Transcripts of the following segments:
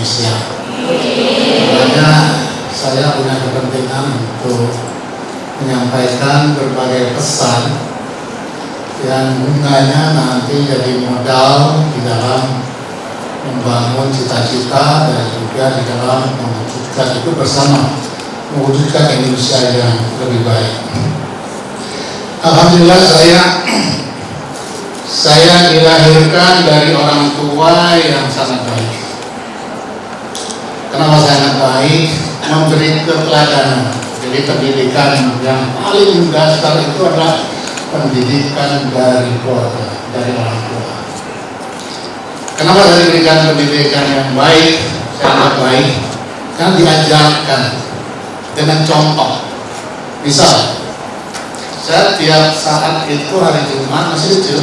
Indonesia. Makanya saya punya kepentingan untuk menyampaikan berbagai pesan yang gunanya nanti jadi modal di dalam membangun cita-cita dan juga di dalam mewujudkan itu bersama, mewujudkan Indonesia yang lebih baik. Alhamdulillah saya dilahirkan dari orang tua yang sangat baik. Kenapa sangat baik? Memberi keteladanan. Jadi pendidikan yang paling dasar itu adalah pendidikan dari keluarga, dari orang tua. Kenapa saya diberikan pendidikan yang baik, sangat baik? Kan diajarkan dengan contoh. Misal, saya tiap saat itu hari Jumat masih kecil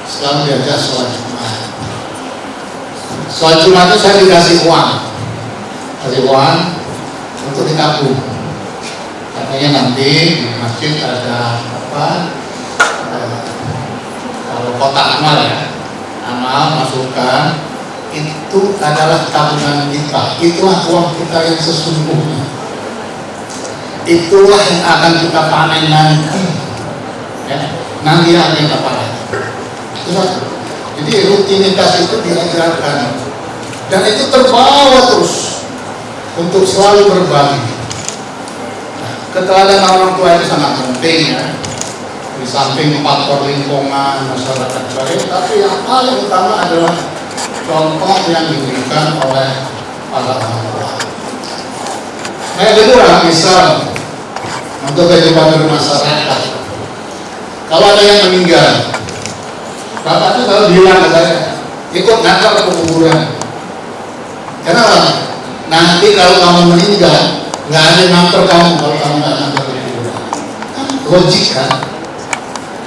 selalu diajak sholat Jumat. Sholat Jumat itu saya dikasih uang untuk ditabung. Katanya nanti di masjid ada kalau kotak amal ya, amal masukkan, itu adalah tabungan kita, itulah uang kita yang sesungguhnya, itulah yang akan kita panen nanti ya, nanti akan kita panen. Jadi rutinitas itu diajarkan dan itu terbawa terus untuk selalu berbagi. Keteladanan orang tua itu sangat penting ya, di samping faktor lingkungan, masyarakat sebagainya, tapi yang paling utama adalah contoh yang diberikan oleh para orang tua. Nah, kedua, misal untuk kehidupan bermasyarakat, kalau ada yang meninggal, bapak itu selalu bilang ke saya, ikut ngantar ke kuburan. Kenapa? Nanti kalau kamu meninggal, nggak ada yang ngantar kamu kalau kamu nggak ngantar ke kuburan. Logik kan?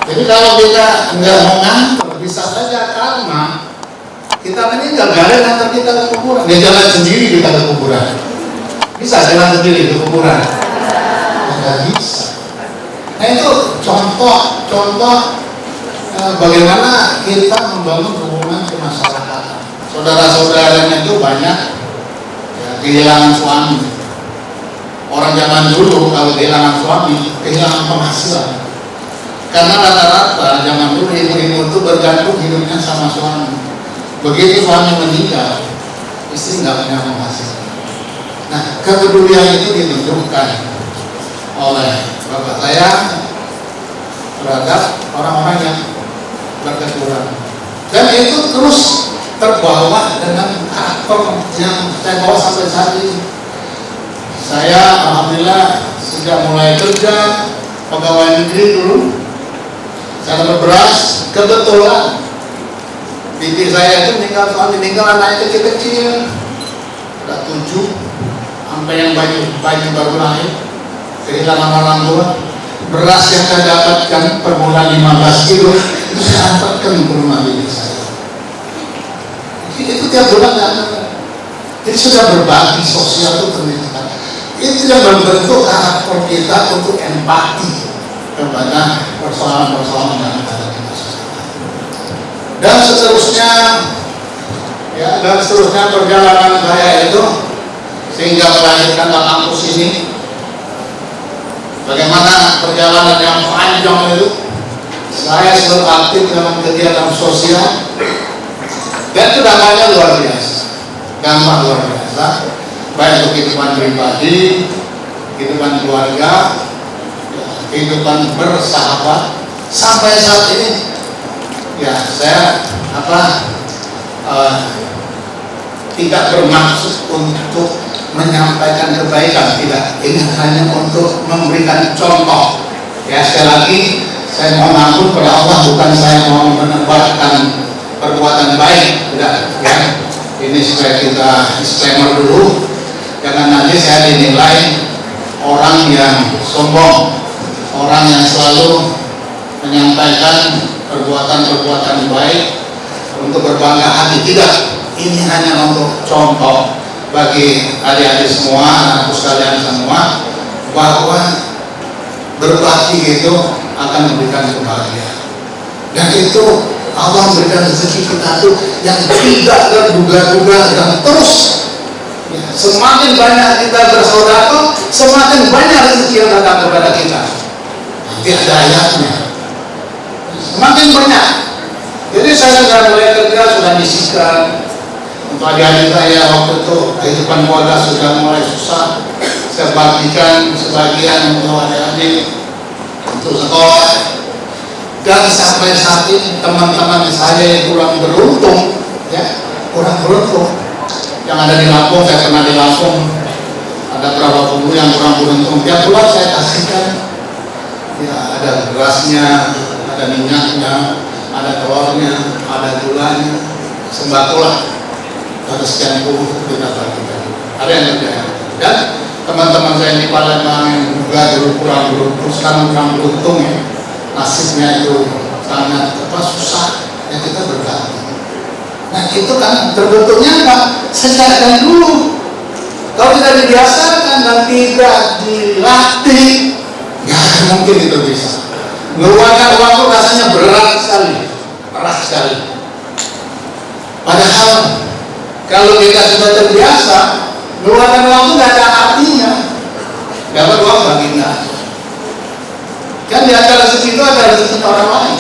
Jadi kalau kita nggak mau ngantar, bisa saja karena kita meninggal, nggak ada yang ngantar kita ke kuburan. Dia jalan sendiri kita ke kuburan. Bisa jalan sendiri ke kuburan? Nggak bisa. Nah itu contoh bagaimana kita membangun hubungan kemasyarakatan. Saudara-saudaranya itu banyak ya, kehilangan suami. Orang zaman dulu kalau kehilangan suami, kehilangan penghasilan. Karena rata-rata zaman dulu ibu-ibu itu bergantung hidupnya sama suami. Begitu suami meninggal, istri nggak punya penghasilan. Nah, kepedulian itu ditunjukkan oleh bapak saya terhadap orang-orang yang berkekurangan. Dan itu terus terbawa dengan karakter yang saya bawa sampai saat ini. Saya alhamdulillah sejak mulai kerja pegawai negeri dulu, saya dapat beras, kebetulan bibi saya itu meninggal anaknya kecil-kecil, udah 7, sampai yang bayi baru lahir, kehilangan orang tua. Beras yang saya dapatkan per bulan 15 kilo itu saya antarkan ke rumah bibi saya. Itu tiap bulan nggak ada. Jadi sudah berbagi sosial itu terlihat. Itu yang membentuk karakter kita untuk empati kepada persoalan-persoalan yang ada di masyarakat. Dan seterusnya perjalanan saya itu sehingga melahirkan kampus ini. Bagaimana perjalanan yang panjang itu, saya selalu aktif dalam kegiatan sosial dan itu dampaknya luar biasa, baik untuk kehidupan pribadi, kehidupan keluarga, kehidupan bersahabat. Sampai saat ini ya saya tidak bermaksud untuk menyampaikan kebaikan, tidak, ini hanya untuk memberikan contoh ya. Sekali lagi saya mohon ampun kepada Allah, bukan saya mau menebarkan perbuatan baik, tidak ya. Ini supaya kita disclaimer dulu, jangan nanti saya dinilai orang yang sombong, orang yang selalu menyampaikan perbuatan-perbuatan baik untuk berbangga hati. Tidak, ini hanya untuk contoh bagi adik-adik semua, anakku sekalian semua, bahwa berbakti itu akan memberikan kebahagiaan. Dan itu Allah memberikan rezeki kita tuh yang tidak terduga-duga dan terus banyak kita bersedekah, semakin banyak rezeki yang datang kepada kita. Nanti ada ayatnya. Semakin banyak. Jadi saya sudah mulai kerja, sudah disisikan untuk adik-adik saya. Waktu itu kehidupan keluarga sudah mulai susah, saya bagikan sebagian untuk adik-adik untuk sekolah. Dan sampai saat ini teman-teman saya yang kurang beruntung, yang ada di Lampung, saya pernah di Lampung, ada beberapa guru yang kurang beruntung. Tiap bulan saya kasihkan, ya ada berasnya, ada minyaknya, ada telurnya, ada gulanya, sembako lah. Ada sekian puluh kita bagikan. Ada yang kerja. Dan teman-teman saya di Palembang yang juga dulu kurang beruntung, sekarang kurang beruntung ya. Nasibnya itu sangat susah, yang kita berbagi. Nah itu kan terbentuknya apa? Sejak dari dulu. Kalau tidak dibiasakan dan tidak dilatih, nggak akan mungkin itu bisa. Mengeluarkan uang itu rasanya berat sekali. Padahal kalau kita sudah terbiasa, mengeluarkan uang itu nggak ada artinya. Dapat uang bagi nggak. Kan di antara rezeki itu ada rezeki orang lain.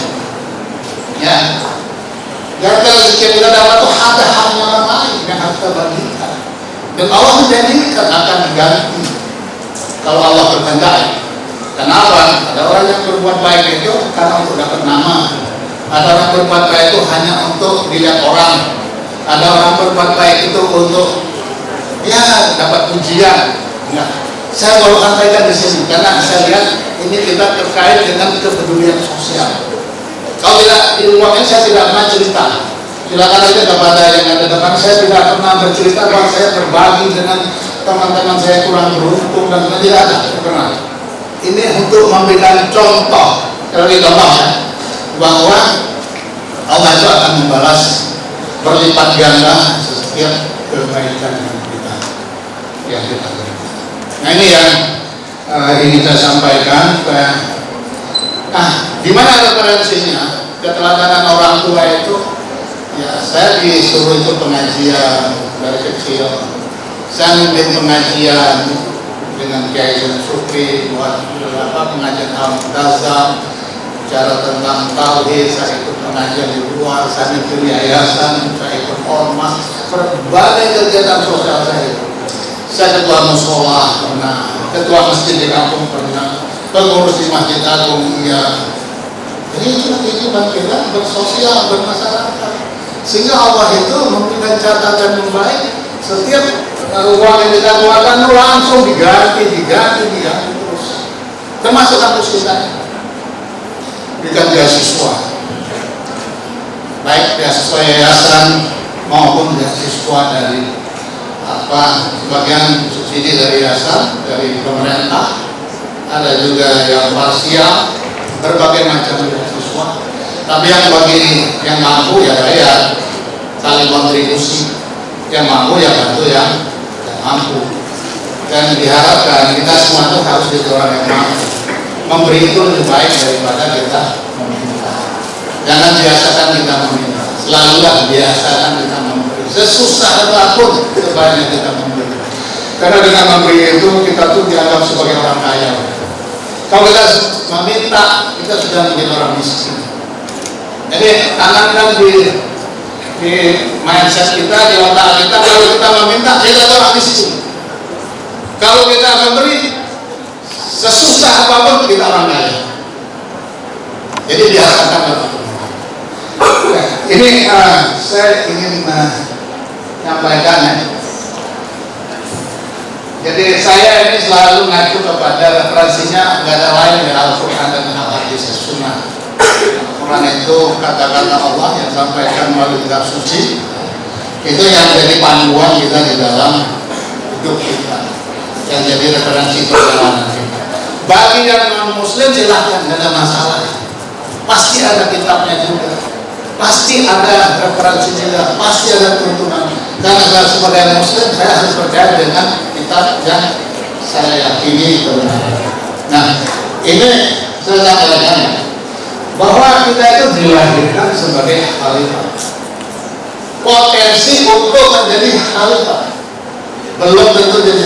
Ya. Di antara rezeki yang kita dapat itu ada haknya orang lain yang harus kita bagikan. Dan Allah menjanjikan akan diganti kalau Allah berkehendak. Kenapa? Ada orang yang berbuat baik itu karena untuk dapat nama. Ada orang berbuat baik itu hanya untuk dilihat orang. Ada orang berbuat baik itu untuk dapat pujian. Enggak. Saya baru sampaikan di sini karena saya lihat ini kita terkait dengan kepedulian sosial. Kalau tidak di ruangan saya tidak pernah cerita. Silakan aja kepada yang ada depan, saya tidak pernah bercerita bahwa saya berbagi dengan teman-teman saya kurang beruntung dan tidak ada, pernah. Ini untuk memberikan contoh, bahwa Allah itu akan membalas berlipat ganda setiap kebaikan yang kita berikan. Nah ini yang ingin saya sampaikan. Di mana referensinya? Keteladanan orang tua itu, ya saya disuruh ikut pengajian dari kecil. Saya mimpin pengajian dengan Kiai Sukri buat pengajian Al-Muntazam, bicara tentang tauhid. Saya ikut pengajian di luar, saya mimpin yayasan, saya ikut ormas, berbagai kegiatan sosial saya. Saya ketua musola pernah, ketua masjid di kampung pernah, pengurus di Masjid Agung iya. Jadi itulah kehidupan kita bersosial, bermasyarakat. Sehingga Allah itu memberikan catatan yang baik. Setiap uang yang kita keluarkan langsung diganti terus. Termasuk kampus kita, berikan beasiswa, baik beasiswa yayasan maupun beasiswa dari sebagian subsidi dari yayasan, dari pemerintah, ada juga yang parsial, berbagai macam beasiswa. Tapi yang bagi yang mampu ya bayar, saling kontribusi. Yang mampu ya bantu yang mampu. Dan diharapkan kita semua itu harus jadi orang yang mampu. Memberi itu lebih baik daripada kita meminta. Jangan biasakan kita meminta. Selalulah biasakan kita memberi. Sesusah apapun sebaiknya kita memberi. Karena dengan memberi itu kita tuh dianggap sebagai orang kaya. Kalau kita meminta, kita sudah menjadi orang miskin. Jadi tanamkan di mindset kita, di otak kita, kalau kita meminta, kita orang miskin. Kalau kita memberi, sesusah apapun kita orang kaya. Jadi biasakan apapun. Ini saya ingin menyampaikan ya. Jadi saya ini selalu ngacu kepada referensinya, nggak ada lain dari Al-Quran dan Al-Hadis Sunnah. Al-Quran itu kata-kata Allah yang sampaikan melalui kitab suci, itu yang jadi panduan kita di dalam hidup kita, yang jadi referensi perjalanan kita. Bagi yang non-Muslim silahkan, nggak ada masalah. Pasti ada kitabnya juga, pasti ada referensinya juga, pasti ada tuntunan. Karena saya sebagai Muslim, saya harus percaya dengan kitab yang saya yakini kebenaran. Nah, ini saya sampaikan bahwa kita itu dilahirkan sebagai khalifah. Potensi untuk menjadi khalifah belum tentu jadi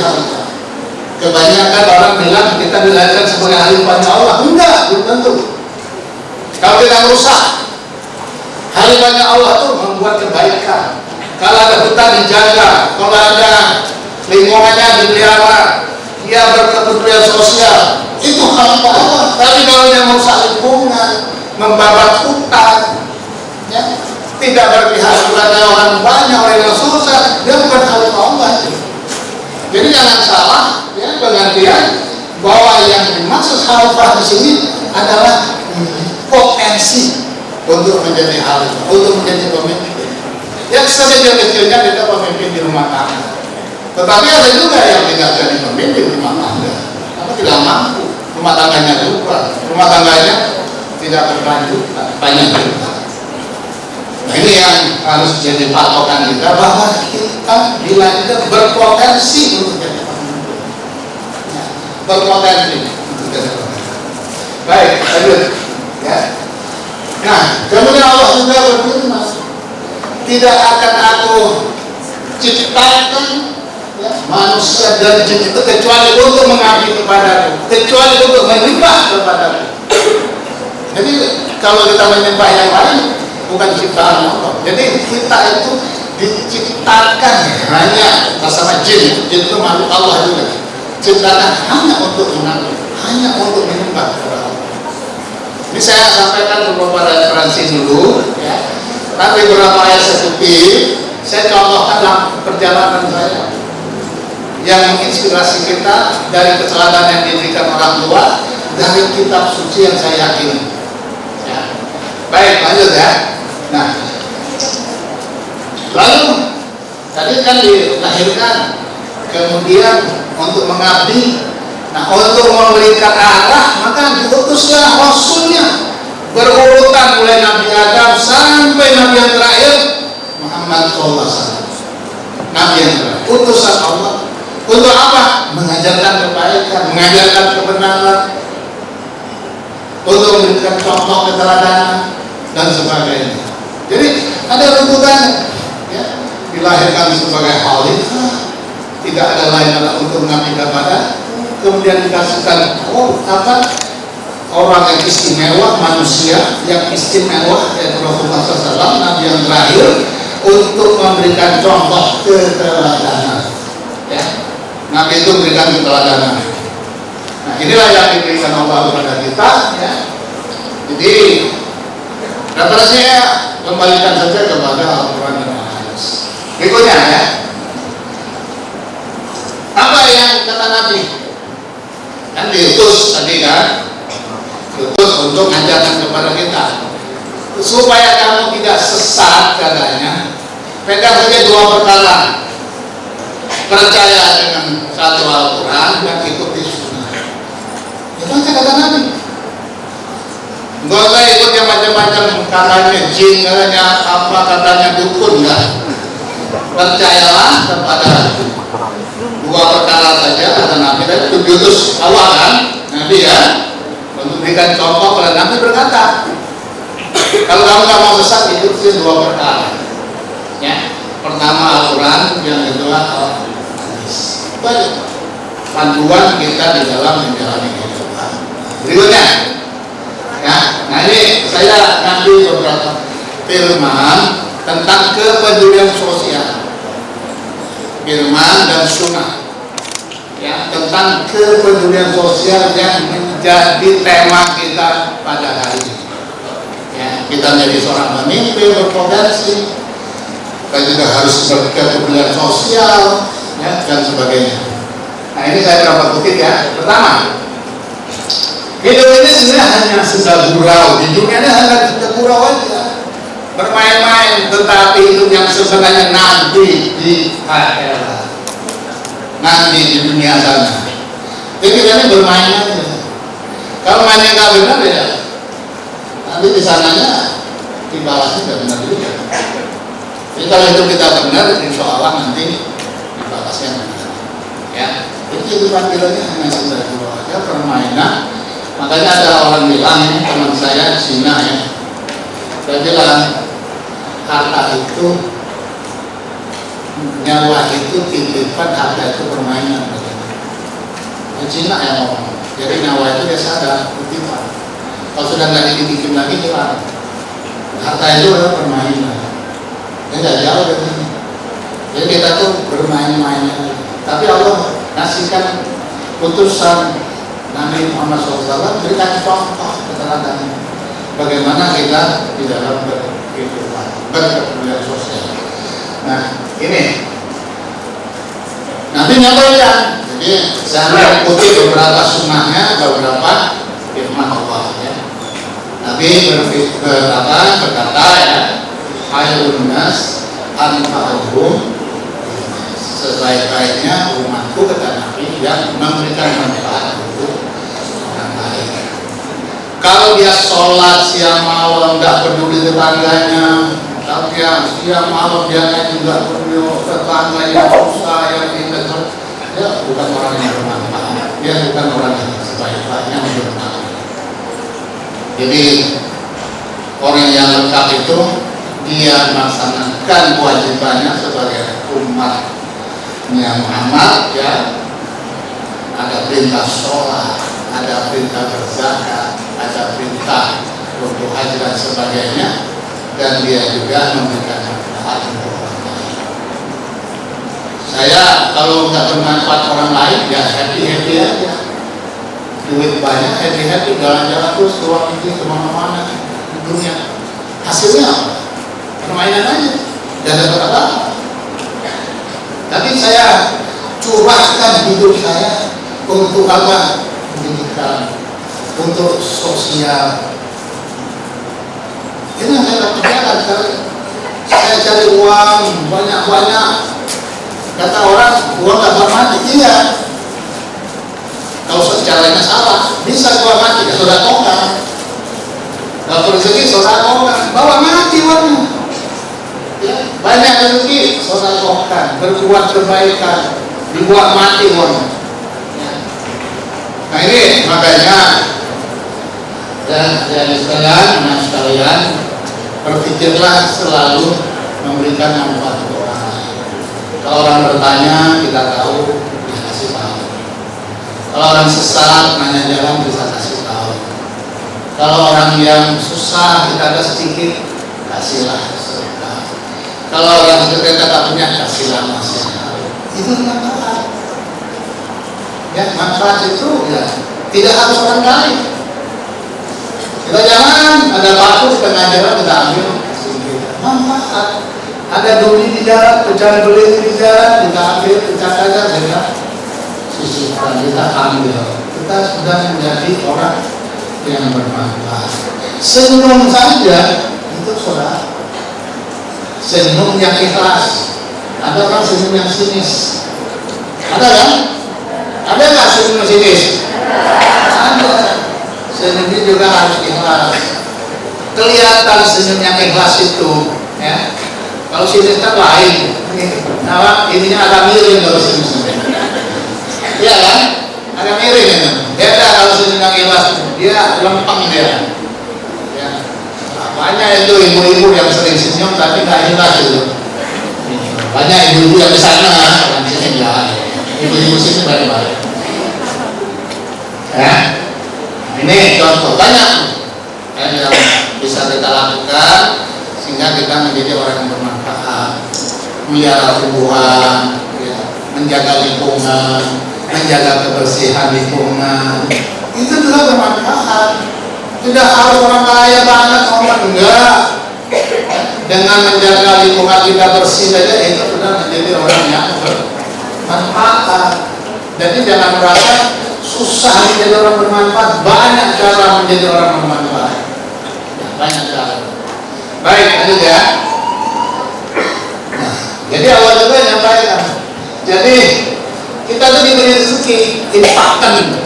Kebanyakan orang bilang kita dilahirkan sebagai halifannya Allah. Enggak, belum tentu. Kalau kita rusak, halifannya Allah itu membuat kebaikan. Kalau ada hutan dijaga, kalau ada lingkungannya dipelihara, dia berkepedulian sosial, itu hal Allah. Tapi kalau dia merusak lingkungan, membabat hutan, ya, tidak berpihak kepada orang banyak, orang yang susah, dia bukan halifa Allah. Jadi jangan salah, ya, pengertian bahwa yang dimaksud khalifah di sini adalah potensi untuk menjadi khalifah, untuk menjadi pemimpin. Yang sekecil-kecilnya kita pemimpin di rumah tangga. Tetapi ada juga yang tidak jadi pemimpin di rumah tangga, karena tidak mampu, rumah tangganya lupa, rumah tangganya tidak berkelanjutan, banyak juga. Nah, ini yang harus jadi patokan kita, bahwa kita bila kita berpotensi untuk jadi pemimpin, ya, berpotensi untuk jadi pemimpin. Baik, lanjut. Ya. Nah, kemudian Allah juga berfirman, tidak akan aku ciptakan, ya, manusia dari jin itu kecuali untuk mengabdi kepadaku, kecuali untuk menyembah kepadaku. Jadi kalau kita menyembah yang lain, bukan ciptaan Allah. Jadi kita itu diciptakan hanya bersama jin. Jin itu makhluk Allah juga. Ciptakan hanya untuk mengabdi, hanya untuk menyembah kepada Allah. Ini saya sampaikan beberapa referensi dulu, ya. Tapi beberapa ayat seperti saya contohkan dalam perjalanan saya yang menginspirasi kita dari keteladanan yang diberikan orang tua, dari kitab suci yang saya yakini. Ya. Baik, lanjut ya. Nah, lalu tadi kan dilahirkan, kemudian untuk mengabdi, nah untuk memberikan arah maka diutuslah rasulnya, berurutan mulai Nabi Adam sampai Nabi yang terakhir Muhammad SAW. Nabi yang terakhir, utusan Allah. Untuk apa? Mengajarkan kebaikan, mengajarkan kebenaran, untuk memberikan contoh keteladanan dan sebagainya. Jadi ada runtutannya, ya. Dilahirkan sebagai khalifah, tidak ada lain adalah untuk mengabdi kepada, kemudian dikasihkan orang yang istimewa, manusia yang istimewa, yaitu Rasulullah SAW, Nabi yang terakhir, untuk memberikan contoh keteladanan. Ya. Nabi itu memberikan keteladanan. Nah, inilah yang diberikan Allah kepada kita. Ya. Jadi referensinya kembalikan saja kepada Al-Quran dan Al-Hadis. Berikutnya, ya. Apa yang kata Nabi? Kan diutus tadi kan? Diutus untuk mengajarkan kepada kita supaya kamu tidak sesat, katanya. Pegang saja dua perkara: percaya dengan satu Al-Quran dan ikuti sunnah. Itu aja kata Nabi. Gak usah ikut yang macam-macam, katanya jin, katanya apa, katanya dukun, enggak. Percayalah kepada dua perkara saja, kata Nabi. Dan itu diutus Allah kan, Nabi ya, untuk berikan contoh. Pada Nabi berkata, kalau kamu gak mau sesat, ikuti dua perkara. Ya, pertama Al-Quran, yang kedua Al-Hadis. Baik, panduan kita di dalam menjalani kehidupan. Berikutnya, ya, nah ini saya ngambil beberapa firman tentang kepedulian sosial, firman dan sunnah, ya, tentang kepedulian sosial yang menjadi tema kita pada hari ini. Ya, kita menjadi seorang pemimpin berpotensi, kita juga harus berkepedulian sosial, ya, dan sebagainya. Nah ini saya dapat kutip ya. Pertama, hidup ini sebenarnya hanya senda gurau. Di dunia ini hanya senda gurau aja, bermain-main. Tetapi hidup yang sebenarnya nanti di akhirat, nanti di dunia sana. Jadi kita ini bermain aja. Kalau mainnya nggak benar ya, nanti di sananya dibalasnya nggak benar juga. Jadi kalau hidup kita benar, insya Allah nanti dibalasnya benar. Ya, jadi kehidupan kita ini hanya senda gurau aja, permainan. Makanya ada orang bilang, teman saya Cina ya, saya bilang harta itu, nyawa itu titipan, harta itu permainan. Di Cina yang ngomong. Jadi nyawa itu biasa ada kutipan. Kalau sudah nggak dikit-dikit lagi hilang. Harta itu adalah permainan. Ini nggak jauh dari ini. Jadi kita tuh bermain-main. Tapi Allah kasihkan putusan Nabi Muhammad SAW, berikan contoh keteladanan bagaimana kita di dalam berkehidupan, berkepedulian sosial. Nah, ini Nabi nyampaikan. Jadi saya kutip beberapa sunnahnya, beberapa firman Allah ya. Nabi berkata ya, khairun nas anfa'uhum, sebaik-baiknya umatku, kata Nabi, yang memberikan manfaat untuk orang lain. Kalau dia sholat siang malam nggak peduli tetangganya, kalau dia siang malam dia juga peduli tetangga yang susah, yang ini, dia bukan orang yang bermanfaat. Dia bukan orang yang sebaik-baiknya bermanfaat. Jadi orang yang lengkap itu dia melaksanakan kewajibannya sebagai umatnya Muhammad ya. Ada perintah sholat, ada perintah berzakat, ada perintah untuk haji dan sebagainya, dan dia juga memberikan manfaat untuk orang lain. Saya kalau nggak bermanfaat orang lain ya happy aja, duit banyak happy jalan-jalan terus keluar negeri kemana-mana di dunia. Hasilnya apa? Permainan aja, dan dapat apa? Tapi saya curahkan hidup saya untuk apa? Pendidikan, untuk sosial. Ini yang saya kerjakan. Saya cari uang banyak-banyak. Kata orang, uang gak bakal mati. Iya. Kalau caranya salah, bisa gua mati. Ya sudah tongkang. Kalau rezeki saudara tongkang, bawa mati uangnya. Ya, banyak rezeki saudara tongkang, berbuat kebaikan, dibuat mati uangnya. Nah ini makanya dan dari sekalian, anak sekalian, berpikirlah selalu memberikan manfaat untuk orang lain. Kalau orang bertanya, kita tahu, bisa kasih tahu. Kalau orang sesat, nanya jalan, bisa kasih tahu. Kalau orang yang susah, kita ada sedikit, kasihlah sedekah. Kalau orang sedekah tak punya, kasihlah nasihat. Itu manfaat. Ya, manfaat itu ya tidak harus orang lain. Kita jangan ada batu di tengah jalan kita ambil manfaat. Ada duri di jalan, pecahan beli di jalan kita ambil, pecah saja kita sisihkan, kita ambil. Kita sudah menjadi orang yang bermanfaat. Senyum saja itu saudara. Senyum yang ikhlas. Ada orang senyum yang sinis. Ada kan? Ada nggak senyum sinis? Ada. Senyumnya juga harus ikhlas. Kelihatan senyum yang ikhlas itu, ya. Kalau sinis kan lain. Nah, ininya agak miring kalau senyum. Iya kan? Agak miring ini. Beda kalau senyum yang ikhlas, dia lempeng dia. Ya. Banyak itu ibu-ibu yang sering senyum tapi nggak ikhlas itu. Banyak ibu-ibu yang di sana orang sini nggak. Ibu-ibu sini baik-baik. Ya, ini contoh banyak yang bisa kita lakukan sehingga kita menjadi orang yang bermanfaat, melihara tumbuhan, ya, menjaga lingkungan, menjaga kebersihan lingkungan. Itu juga bermanfaat. Tidak harus orang kaya banget, orang enggak. Dengan menjaga lingkungan kita bersih saja itu sudah menjadi orang yang bermanfaat. Jadi jangan merasa susah menjadi orang bermanfaat. Banyak cara menjadi orang bermanfaat. Banyak cara. Baik, lanjut ya. Nah, jadi awal juga nyampaikan. Jadi kita tuh diberi rezeki, infakkan.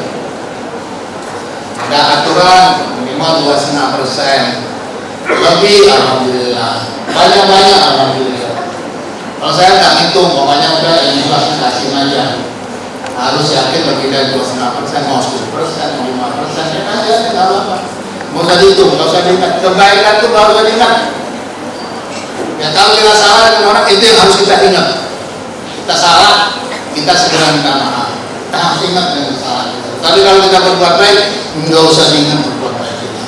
Ada aturan minimal 2,5%. Lebih alhamdulillah. Banyak-banyak alhamdulillah. Kalau saya nggak hitung, pokoknya udah yang jelas kasih aja. Harus yakin lebih dari 2,5%, mau 10%, mau 5%, ya kan ya, nggak apa-apa. Mau usah dihitung, nggak usah diingat. Kebaikan itu nggak usah diingat. Ya kalau kita salah dengan orang itu yang harus kita ingat. Kita salah, kita segera minta maaf. Kita harus ingat dengan kesalahan kita. Tapi kalau kita berbuat baik, nggak usah ingat berbuat baik kita.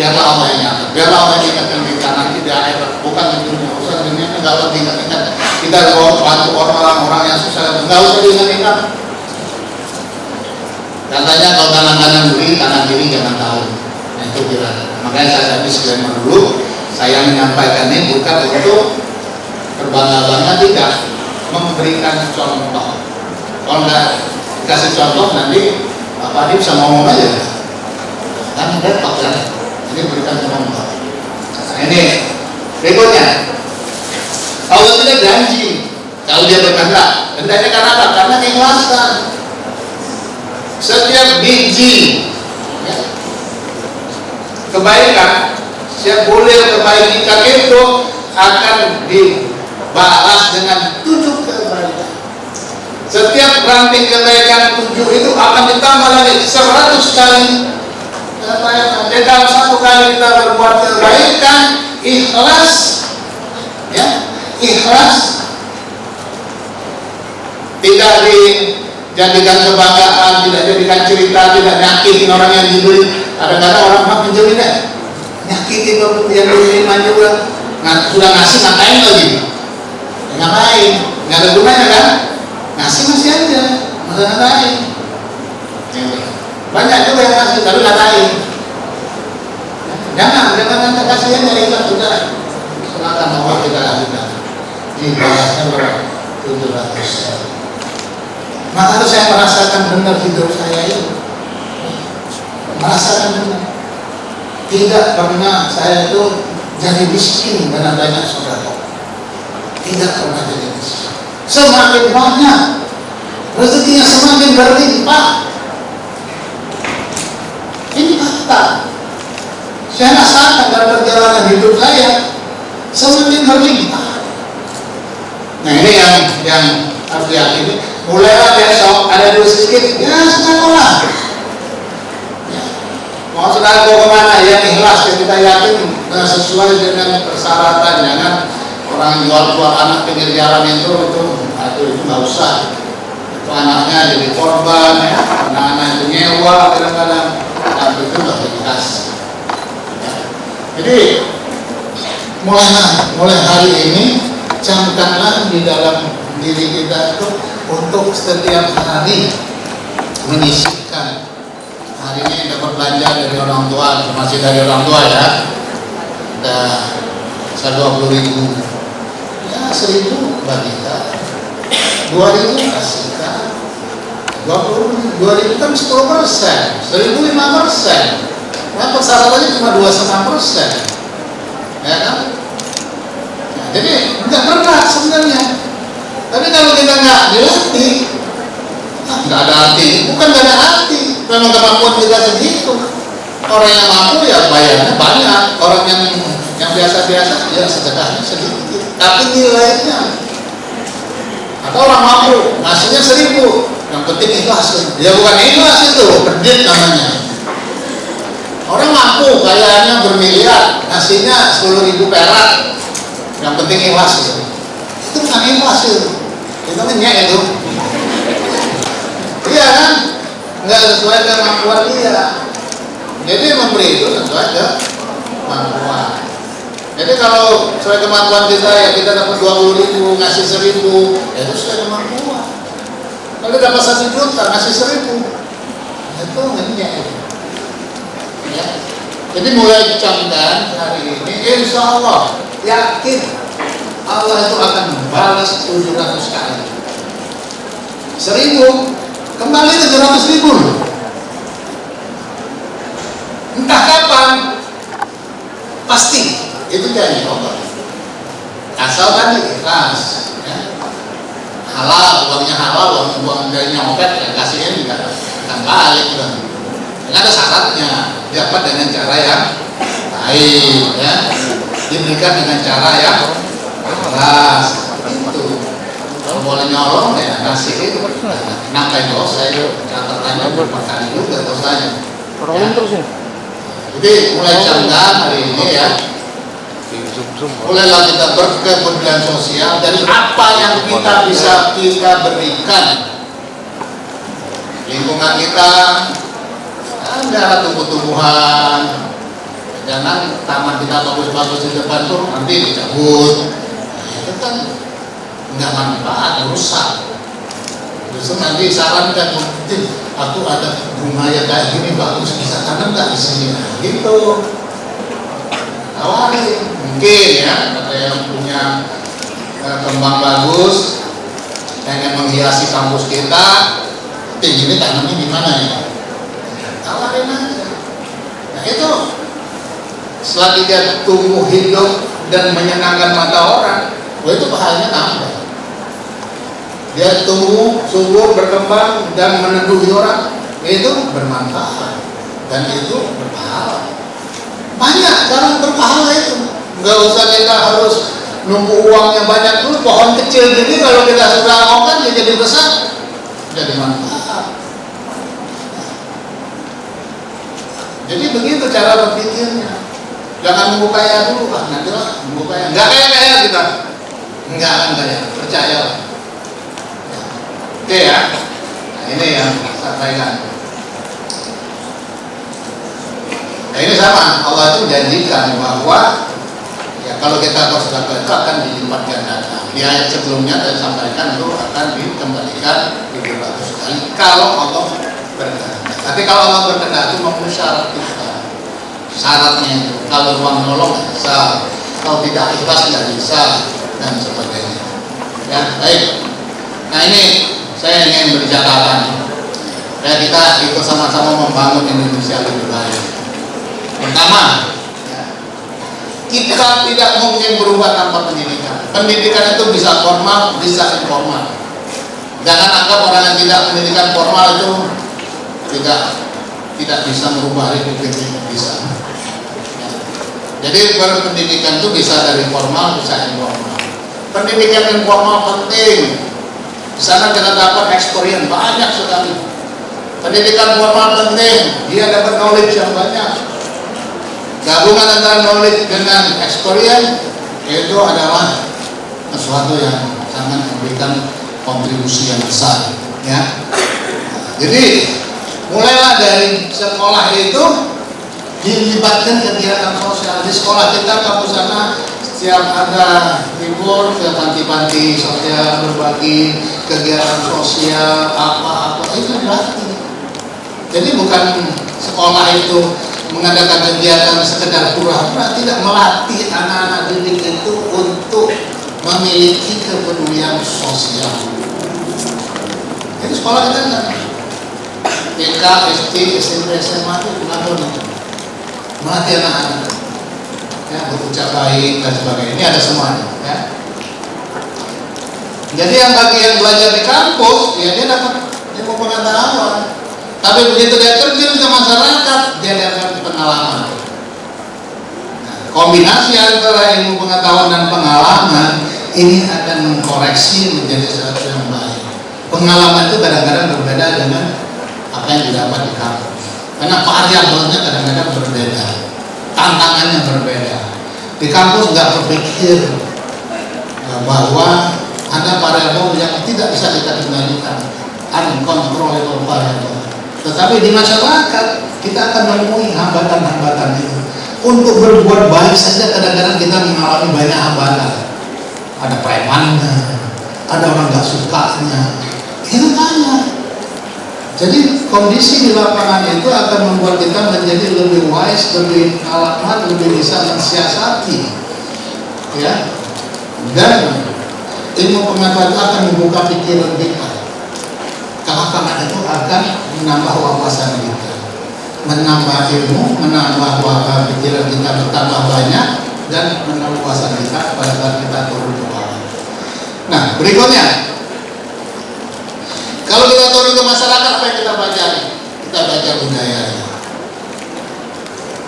Biarlah Allah yang ingat. Biarlah Allah yang ingatkan kita nanti di akhirat, bukan di dunia. Usah di dunia nggak usah diingat-ingat. Kita kalau bantu orang-orang yang susah, nggak usah diingat-ingat. Katanya kalau kanan beri, kanan kiri jangan tahu. Nah, itu kira. Makanya saya tadi disclaimer dulu. Saya menyampaikan ini bukan untuk berbangga-bangga, tidak, memberikan contoh. Kalau nggak dikasih contoh nanti Pak Adi bisa ngomong aja. Kan repot kan? Ini berikan contoh. Nah, ini berikutnya. Allah tidak janji kalau dia berkehendak. Hendaknya karena apa? Karena keikhlasan. Setiap biji kebaikan, setiap bulir kebaikan itu akan dibalas dengan 7 kebaikan. Setiap ranting kebaikan 7 itu akan ditambah lagi 100 kali kebaikan. Jadi dalam 1 kali kita berbuat kebaikan, ikhlas, ya, ikhlas, tidak dijadikan kebanggaan, tidak jadikan cerita, tidak nyakitin orang yang dibeli. Kadang-kadang orang pinjemin deh, nyakitin yang diterima juga. Sudah ngasih ngapain lagi? Ya, ngapain? Nggak ada gunanya kan? Ngasih masih aja, masa ngapain? Banyak juga yang ngasih tapi ngapain? Jangan kasihan dari kita sudah. Silakan Allah kita lakukan. Dibalasnya berapa? 700. Maka saya merasakan benar hidup saya itu, merasakan benar. Tidak pernah saya itu jadi miskin dengan banyak saudara. Tidak pernah jadi miskin. Semakin banyak rezekinya semakin berlimpah. Ini fakta. Saya rasakan dalam perjalanan hidup saya semakin berlimpah. Nah ini yang harus diyakini. Mulailah besok ada duit sedikit, ya sekolah. Ya. Mau saudara bawa kemana? Ya ikhlas, ya kita yakin sesuai dengan persyaratan. Jangan orang jual anak pinggir jalan itu nggak usah. Itu anaknya jadi korban, ya. Anak-anak itu nyewa kadang-kadang, tapi itu nggak dikasih. Ya. Jadi mulai hari ini camkanlah di dalam diri kita itu untuk setiap hari menyisihkan. Hari ini dapat belanja dari orang tua, masih dari orang tua ya, udah 20.000, ya 1.000 bagikan, 2.000 kasihkan, 2.000 kan 10%, 1.000 5%, nah persyaratannya cuma 2,5%, ya kan? Nah, jadi nggak berat sebenarnya. Tapi kalau kita nggak dilatih, nggak ada hati. Bukan nggak ada hati, memang kemampuan kita segitu. Orang yang mampu ya bayarnya banyak, orang yang biasa-biasa ya sedekahnya sedikit. Tapi nilainya. Atau orang mampu ngasihnya 1.000, yang penting ikhlas. Ya bukan ikhlas itu, pedit namanya. Orang mampu kayaknya bermiliar, ngasihnya 10.000 perak, yang penting ikhlas itu. Itu bukan ikhlas itu. Itu minyak itu, iya kan? Nggak sesuai dengan kemampuan dia. Jadi memberi itu sesuai dengan kemampuan. Jadi kalau sesuai kemampuan kita ya kita dapat 20.000 ngasih 1.000, ya itu sesuai kemampuan. Kalau dapat 1 juta ngasih 1.000, itu minyak itu. Ya. Jadi mulai dicamkan hari ini, insya Allah yakin. Allah itu akan membalas 700 kali. 1.000 kembali 700.000 loh. Entah kapan, pasti itu janji Allah. Asal tadi ikhlas, ya. Halal, uangnya halal, uang dari nyopet ya kasihin juga akan balik kan. Ada syaratnya, dapat dengan cara yang baik, ya. Diberikan dengan cara yang keras itu. Kalau boleh nyolong ya kasih itu. Kenapa dosa itu? Catatannya berkali juga dosanya. Ya. Terus ya. Jadi mulai camkan hari ini ya. Mulailah kita berkepedulian sosial dari apa yang kita bisa kita berikan. lingkungan kita ada tumbuh-tumbuhan, jangan taman kita bagus-bagus di depan tuh nanti dicabut, itu kan nggak manfaat, rusak. Justru nanti sarankan, aku ada bunga yang kayak gini bagus, bisa tanam nggak di sini, gitu. Tawarin, mungkin ya, ada yang punya kembang bagus, pengen menghiasi kampus kita, ini tanamnya di mana ya? Tawarin aja. Nah itu, selagi dia tumbuh hidup dan menyenangkan mata orang, itu pahalanya nambah. Dia tumbuh, subur, berkembang dan meneduhi orang, itu bermanfaat dan itu berpahala. Banyak cara berpahala itu. Nggak usah kita harus nunggu uangnya banyak dulu. Pohon kecil gini kalau kita sudah ngomongkan dia jadi besar, jadi manfaat. Jadi begitu cara berpikirnya. Jangan nunggu kaya dulu, nanti lah nunggu kaya. Nggak kaya kita, nggak akan kaya, percayalah. Oke ya, nah ini yang saya sampaikan. Nah ini sama, Allah itu menjanjikan bahwa ya kalau kita bersedekah itu akan dilipat gandakan. Di ayat sebelumnya saya sampaikan itu akan dikembalikan 700 kali kalau Allah berkehendak. Tapi kalau Allah berkehendak itu memenuhi syarat kita. Syaratnya itu kalau ruang nolong bisa, kalau tidak ikhlas tidak bisa dan sebagainya. Ya baik. Nah ini saya ingin beri catatan. Ya kita ikut sama-sama membangun Indonesia lebih baik. Pertama, kita tidak mungkin berubah tanpa pendidikan. Pendidikan itu bisa formal, bisa informal. Jangan anggap orang yang tidak pendidikan formal itu tidak bisa merubah republik ini, bisa. Jadi berpendidikan itu bisa dari formal, bisa informal. Pendidikan informal penting. Di sana kita dapat experience banyak sekali. Pendidikan formal penting, dia dapat knowledge yang banyak. Gabungan antara knowledge dengan experience itu adalah sesuatu yang sangat memberikan kontribusi yang besar, ya. Jadi mulailah dari sekolah itu dilibatkan kegiatan sosial. Di sekolah kita kampus sana setiap ada libur ke panti-panti sosial, berbagi kegiatan sosial apa-apa itu dilatih. Jadi bukan sekolah itu mengadakan kegiatan sekedar pura-pura, tidak, melatih anak-anak didik itu untuk memiliki kepedulian sosial. Jadi sekolah kita enggak TK, SD, SMP, SMA itu melatih anak-anak ya, berucap baik dan sebagainya. Ini ada semuanya ya. Jadi yang bagi yang belajar di kampus ya dia dapat ilmu pengetahuan. Tapi begitu dia terjun ke masyarakat, dia dapat pengalaman. Nah, kombinasi antara ilmu pengetahuan dan pengalaman ini akan mengkoreksi menjadi sesuatu yang baik. Pengalaman itu kadang-kadang berbeda dengan apa yang didapat di kampus. Karena variabelnya kadang-kadang berbeda, tantangannya berbeda. Di kampus nggak berpikir bahwa ada variabel yang tidak bisa kita kendalikan, uncontrollable variable. Tetapi di masyarakat kita akan menemui hambatan-hambatan itu. Untuk berbuat baik saja kadang-kadang kita mengalami banyak hambatan. Ada premannya, ada orang nggak sukanya, itu banyak. Jadi kondisi di lapangan itu akan membuat kita menjadi lebih wise, lebih alamat, lebih bisa mensiasati, ya. Dan ilmu pengetahuan akan membuka pikiran kita. Kelapangan itu akan menambah wawasan kita, menambah ilmu, menambah pikiran kita bertambah banyak, dan menambah wawasan kita pada saat kita turun ke bawah. Nah, berikutnya, kalau kita turun ke masyarakat, apa yang kita pelajari? Kita belajar budayanya.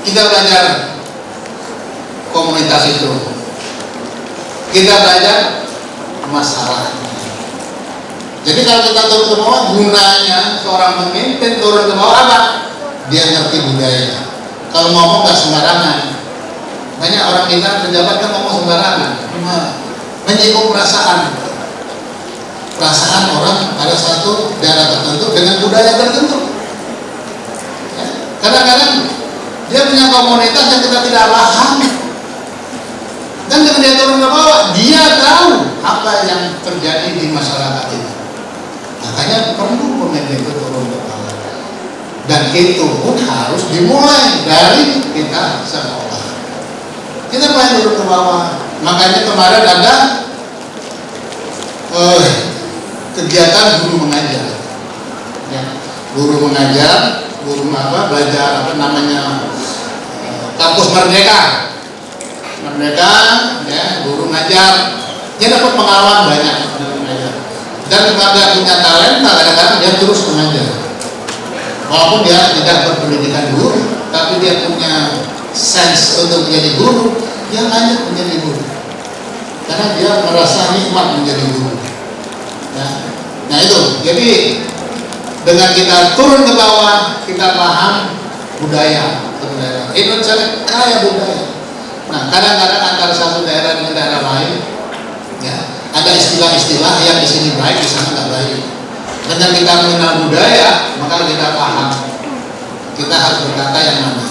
Kita belajar komunitas itu. Kita belajar masalahnya. Jadi kalau kita turun ke bawah, gunanya seorang pemimpin turun ke bawah apa? Dia ngerti budaya. Kalau ngomong nggak sembarangan. Banyak orang kita pejabat kan ngomong sembarangan, menyinggung perasaan orang pada satu daerah tertentu dengan budaya tertentu. Ya. Kadang-kadang dia punya komunitas yang kita tidak paham. Dan dengan dia turun ke bawah, dia tahu apa yang terjadi di masyarakat itu. Makanya perlu pemimpin itu turun ke bawah. Dan itu pun harus dimulai dari kita sekolah. Kita pengen turun ke bawah. Makanya kemarin ada kegiatan guru mengajar. Ya, guru mengajar, guru belajar kampus Merdeka. Merdeka, ya, guru ngajar, dia dapat pengalaman banyak dari mengajar. Dan karena punya talenta, kadang-kadang dia terus mengajar. Walaupun dia tidak berpendidikan guru, tapi dia punya sense untuk menjadi guru, dia lanjut menjadi guru. Karena dia merasa nikmat menjadi guru. Ya. Nah itu, jadi dengan kita turun ke bawah, kita paham budaya. Indonesia kaya budaya. Nah, kadang-kadang antara satu daerah dengan daerah lain, ya, ada istilah-istilah yang di sini baik, di sana nggak baik. Dengan kita mengenal budaya, maka kita paham. Kita harus berkata yang mana.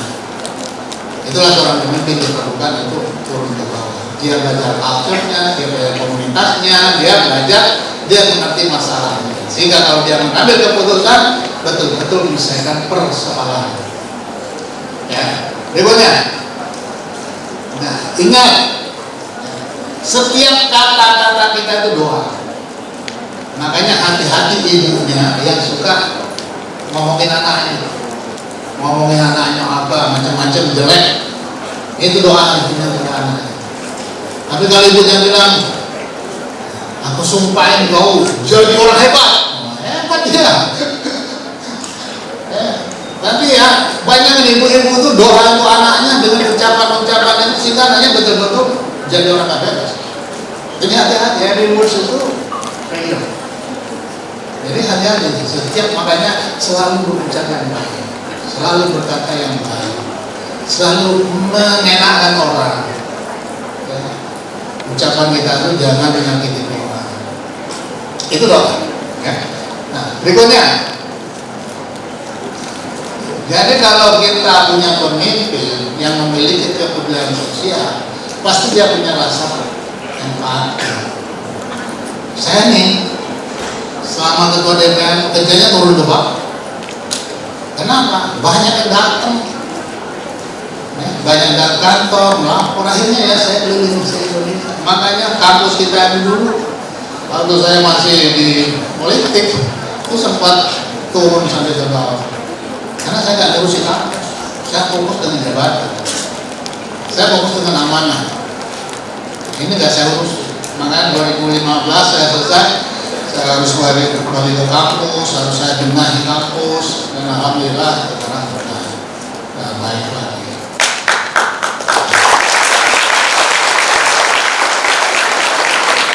Itulah seorang pemimpin diperlukan itu turun ke bawah. Dia belajar culture-nya, dia belajar komunitasnya, dia belajar, dia mengerti masalahnya. Sehingga kalau dia mengambil keputusan, betul-betul menyelesaikan persoalan. Ya, berikutnya. Nah, ingat, setiap kata-kata kita itu doa. Makanya hati-hati ibunya yang suka ngomongin anaknya apa, macam-macam jelek. Itu doa ibunya ke anaknya. Tapi kalau ibunya bilang, aku sumpahin kau jadi orang hebat, hebat dia. Tapi ya banyak ibu-ibu itu doa untuk anaknya dengan ucapan-ucapan yang sehingga anaknya betul-betul jadi orang bebas. Jadi hati-hati, every words itu prayer. Jadi hati-hati, setiap makanya selalu berucap yang baik, selalu berkata yang baik, selalu mengenakkan orang. Ya. Ucapan kita itu jangan menyakiti orang. Itu doa. Ya. Nah berikutnya. Jadi kalau kita punya pemimpin yang memiliki kepedulian sosial, pasti dia punya rasa empati. Saya nih, selama ketua DPR kerjanya turun ke bawah. Kenapa? Banyak yang datang, banyak datang kantor, melapor. Akhirnya ya saya keliling se-Indonesia. Makanya kampus kita dulu, waktu saya masih di politik, itu sempat turun sampai ke bawah. Karena saya nggak ngurusin kampus, saya fokus dengan jabatan, saya fokus dengan amanah. Ini nggak saya urus. Makanya 2015 saya selesai, saya harus kembali ke kampus, harus saya benahi kampus, dan alhamdulillah sekarang sudah baik lagi.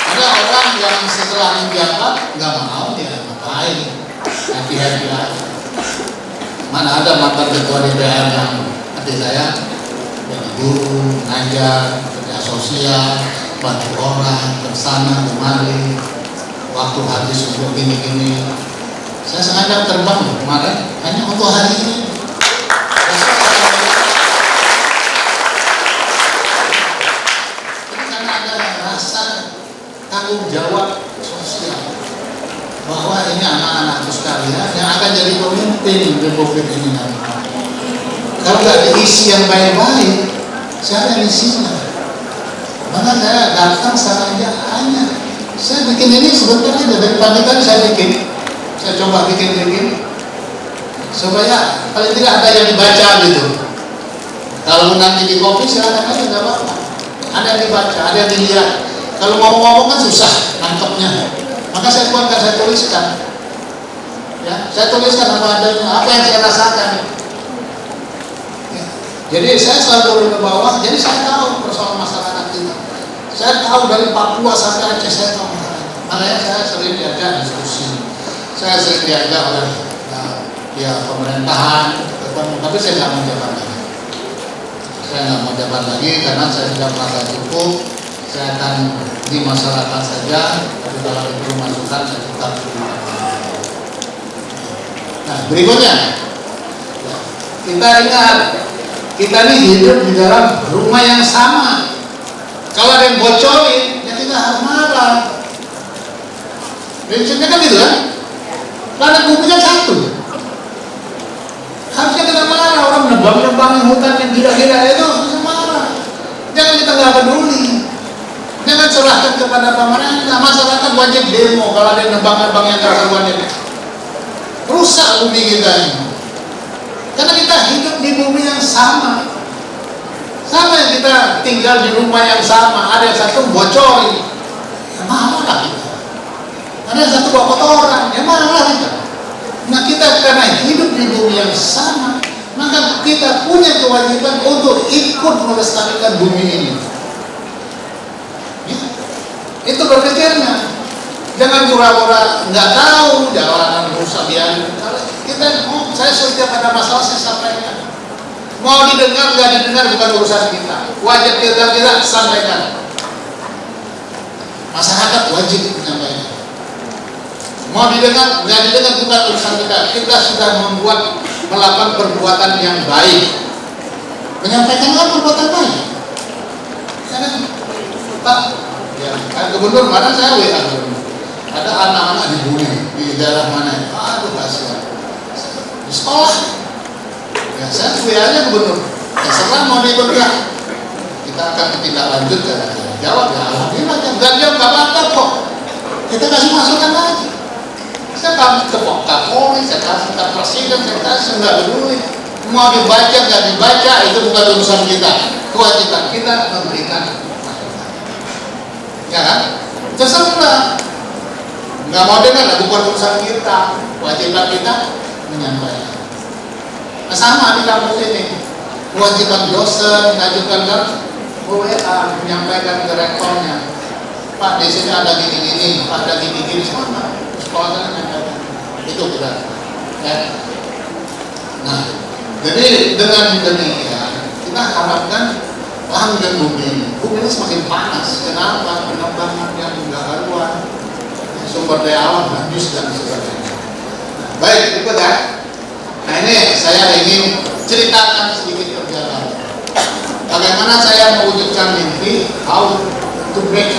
Ada orang yang setelah menjabat nggak mau dia ngapain, happy-happy aja. Mana ada mantan ketua DPR yang seperti saya jadi guru, ngajar, kerja sosial, bantu orang, bersana, kemari, waktu habis untuk gini-gini. Saya sengaja terbang kemarin hanya untuk hari ini. Karena ada rasa tanggung jawab sosial. Bahwa ini anak-anakku sekalian yang akan jadi pemimpin Republik ini nanti. Kalau nggak diisi yang baik-baik, saya ada isinya. Maka saya datang saja hanya saya bikin ini sebentar aja dari pagi tadi saya bikin, saya coba bikin supaya paling tidak ada yang dibaca gitu. Kalau nanti di kopi silakan aja nggak apa-apa. Ada yang dibaca, ada yang dilihat. Kalau ngomong-ngomong kan susah nangkepnya. Maka saya buatkan, saya tuliskan. Ya, saya tuliskan apa adanya, apa yang saya rasakan. Ya. Jadi saya selalu turun ke bawah, jadi saya tahu persoalan masyarakat kita. Saya tahu dari Papua sampai Aceh, saya tahu masyarakat. Makanya saya sering diajak diskusi. Saya sering diajak oleh pemerintahan, tapi saya nggak mau jabat lagi. Saya nggak mau jabat lagi karena saya sudah merasa cukup. Saya akan di masyarakat saja, tapi kalau perlu masukan saya tetap berikutnya, kita ingat, kita ini hidup di dalam rumah yang sama. Kalau ada yang bocorin, ya kita harus marah. Prinsipnya kan gitu kan? Planet bumi kan satu. Harusnya kita marah. Orang nebang-nebangin hutan yang gila-gila itu harusnya marah. Jangan kita nggak peduli. Jangan serahkan kepada pemerintah. Masyarakat wajib demo kalau ada nebang-nebang yang karuan ini. Rusak bumi kita ini. Karena kita hidup di bumi yang sama. Sama yang kita tinggal di rumah yang sama. Ada yang satu bocorin, ya marah kita. Ada yang satu bawa kotoran, ya marah kita. Nah kita karena hidup di bumi yang sama, maka kita punya kewajiban untuk ikut melestarikan bumi ini. Ya. Itu berpikirnya. Jangan pura-pura nggak tahu jalanan rusak biarin. Kalau kita, saya setiap ada masalah saya sampaikan. Mau didengar nggak didengar bukan urusan kita. Wajib kita sampaikan. Masyarakat wajib menyampaikan. Mau didengar nggak didengar bukan urusan kita. Kita sudah melakukan perbuatan yang baik. Menyampaikan kan perbuatan baik. Karena Pak, ya, gubernur mana saya WA gubernur. Ada anak-anak dibully di daerah mana? Aduh kasihan. Di sekolah. Ya saya WA-nya gubernur. Ya setelah mau diberdah, kita akan tindak lanjut ke jawab ya. Alhamdulillah nggak jawab nggak apa-apa kok. Kita kasih masukan lagi. Saya kasih ke Kapolri, saya kasih ke Presiden, saya kasih nggak peduli. Mau dibaca nggak dibaca itu bukan urusan kita. Kewajiban kita memberikan masukan. Ya kan? Terserah. Nggak mau dengar, bukan urusan kita. Kewajiban kita menyampaikan. Nah, sama di kampus ini, kewajiban dosen mengajukan WA menyampaikan ke rektornya, Pak di sini ada gini-gini, Pak ada gini-gini, sama sekolah kan menyampaikan. Itu kita. Ya. Nah, jadi dengan demikian kita harapkan lahan dan bumi ini semakin panas. Kenapa? Pengembangan yang nggak karuan, sumber daya alam habis dan sebagainya. Baik, ikut ya. Nah ini saya ingin ceritakan sedikit perjalanan. Bagaimana saya mewujudkan mimpi, how to make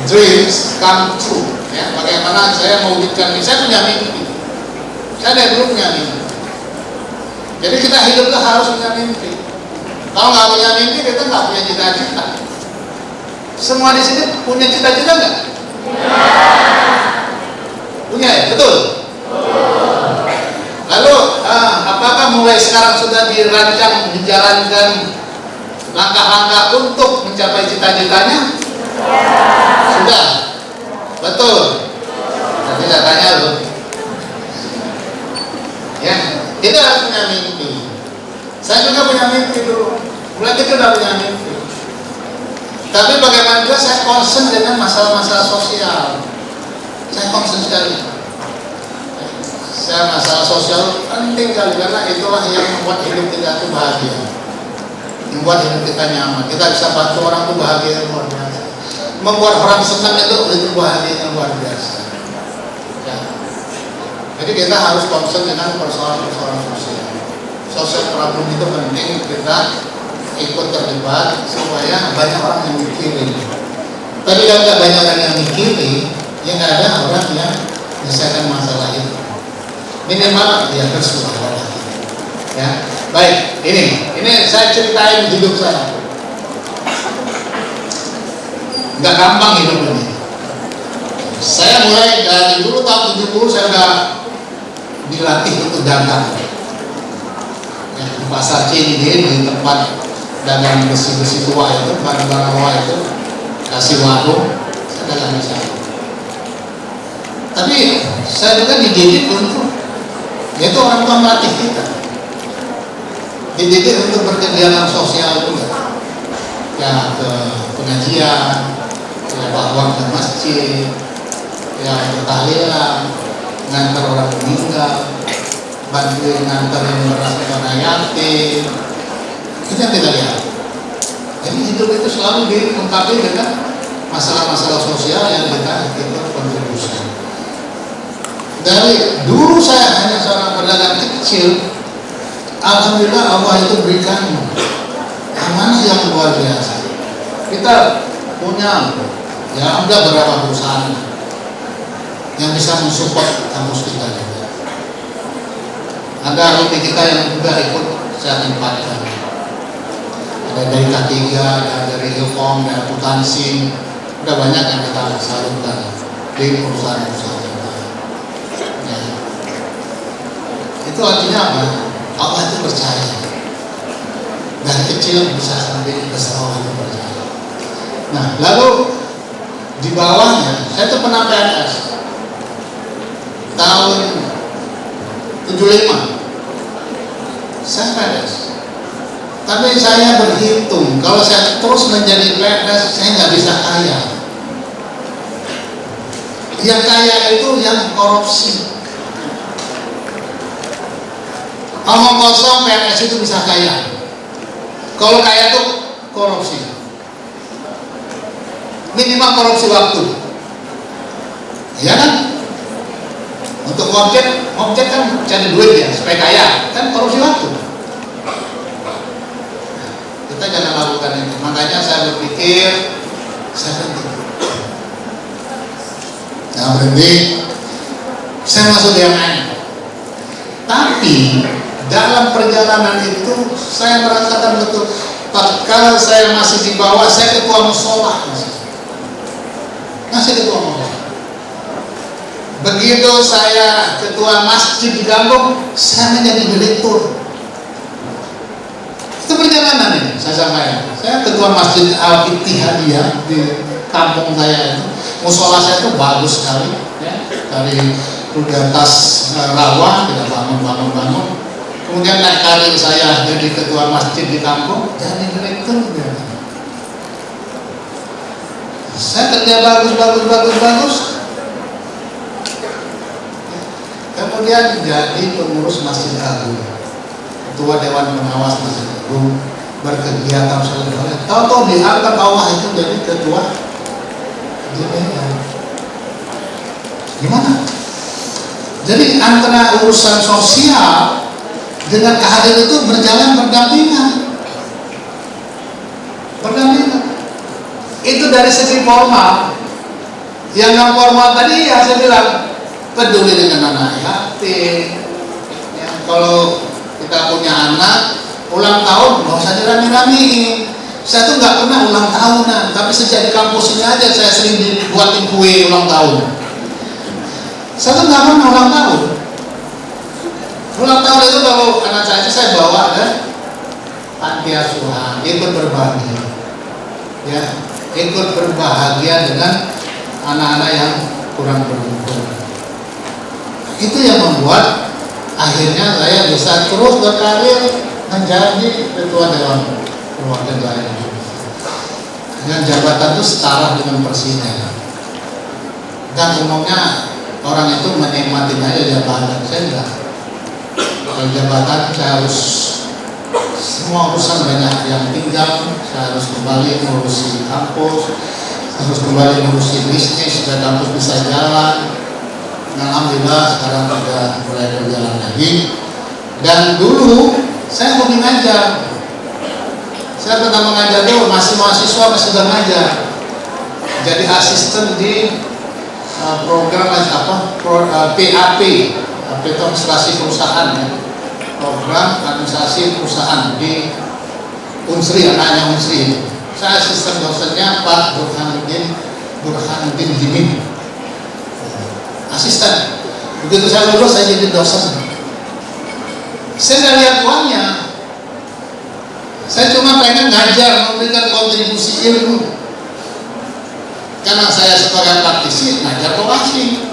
dreams come true. Ya, bagaimana saya mewujudkan mimpi. Saya punya mimpi. Saya dari dulu punya mimpi. Jadi kita hidup itu harus punya mimpi. Kalau nggak punya mimpi, kita nggak punya cita-cita. Semua di sini punya cita-cita nggak? Punya ya, betul. Lalu, apakah mulai sekarang sudah dirancang, dijalankan langkah-langkah untuk mencapai cita-citanya? Sudah, betul. Nanti saya tanya loh. Ya, kita harus punya mimpi. Saya juga punya mimpi dulu. Mulai kecil udah punya mimpi. Tapi bagaimana juga saya concern dengan masalah-masalah sosial. Saya concern sekali. Masalah sosial penting kali karena itulah yang membuat hidup kita itu bahagia, membuat hidup kita nyaman. Kita bisa bantu orang itu bahagia yang luar biasa, membuat orang senang itu bahagia yang luar biasa. Ya. Jadi kita harus concern dengan persoalan-persoalan sosial. Sosial problem itu penting kita ikut terlibat supaya banyak orang yang mikirin. Tapi kalau nggak banyak orang yang mikirin, ya nggak ada orang yang menyelesaikan masalah itu. Minimal dia harus lagi. Ya, baik. Ini saya ceritain hidup saya. Nggak gampang hidup ini. Saya mulai dari dulu tahun 70 saya udah dilatih untuk dagang. Ya, di pasar Ciledug di tempat dagang besi-besi tua itu, barang-barang tua itu, kasih warung, saya dagang di sana. Tapi saya juga dididik untuk itu orang tua melatih kita, dididik untuk berkegiatan sosial juga, ya ke pengajian, ya bahwa ke masjid, ya bertahlilan, ngantar orang meninggal, bantuin nganterin beras orang yatim, itu yang kita lihat. Jadi hidup itu selalu dilengkapi dengan masalah-masalah sosial yang kita kontribusi. Dari dulu saya hanya seorang pedagang kecil, alhamdulillah Allah itu berikan amanah yang luar biasa. Kita punya ya ada beberapa perusahaan yang bisa mensupport kampus kita juga. Ada alumni kita yang juga ikut saya tempatkan. Ada dari K3, ada dari Ilkom, dari akuntansi, udah banyak yang kita salurkan di perusahaan-perusahaan kita. Ya. Itu artinya apa? Allah itu percaya. Dari kecil bisa sampai besar Allah itu percaya. Nah, lalu di bawahnya saya tuh pernah PNS tahun 75. Saya PNS. Tapi saya berhitung, kalau saya terus menjadi PNS, saya nggak bisa kaya. Yang kaya itu yang korupsi. Omong kosong PNS itu bisa kaya. Kalau kaya itu korupsi. Minimal korupsi waktu. Iya kan? Untuk objek kan cari duit ya, supaya kaya. Kan korupsi waktu. Kita jangan lakukan itu. Makanya saya berpikir saya berhenti. Nah, berhenti. Saya masuk DMN. Tapi dalam perjalanan itu saya merasakan betul. Kalau saya masih di bawah, saya ketua musola masih ketua musola. Begitu saya ketua masjid di kampung, saya menjadi direktur. Itu perjalanan ini saya sampaikan. Saya ketua masjid Al-Ittihadiyah di kampung saya itu. Musola saya itu bagus sekali, ya. Dari atas rawa kita bangun. Kemudian naik karir saya jadi ketua masjid di kampung, jadi direktur. Saya kerja bagus. Kemudian jadi pengurus Masjid Agung, ketua Dewan Pengawas Masjid Agung, berkegiatan sosial. Tahu-tahu diangkat Allah itu jadi ketua DPR. Gimana? Jadi antara urusan sosial dengan kehadiran itu berjalan berdampingan. Itu dari segi formal. Yang non formal tadi ya saya bilang peduli dengan anak yatim. Ya, kalau kita punya anak ulang tahun nggak usah dirame-ramein. Saya tuh nggak pernah ulang tahunan, tapi sejak di kampus ini aja saya sering dibuatin kue ulang tahun. Saya tuh nggak pernah ulang tahun. Ulang tahun itu kalau anak saya bawa ke panti asuhan, ikut berbagi, ya, ikut berbahagia dengan anak-anak yang kurang beruntung. Itu yang membuat akhirnya saya bisa terus berkarir menjadi ketua dewan perwakilan daerah. Dengan jabatan itu setara dengan presiden. Dan umumnya orang itu menikmati aja jabatan. Saya enggak. Kalau jabatan saya harus semua urusan banyak yang tinggal. Saya harus kembali ngurusi kampus, harus kembali ngurusi bisnis supaya kampus bisa jalan. Alhamdulillah sekarang sudah mulai berjalan lagi. Dan dulu saya hobi ngajar. Saya pernah mengajar dulu, masih mahasiswa masih sudah ngajar. Jadi asisten di program PAP, administrasi perusahaan, ya. Program administrasi perusahaan di Unsri, anaknya Unsri. Saya asisten dosennya Pak Burhanuddin Jimin. Asisten. Begitu saya lulus saya jadi dosen. Saya nggak lihat uangnya. Saya cuma pengen ngajar, memberikan kontribusi ilmu. Karena saya sebagai praktisi ngajar vokasi,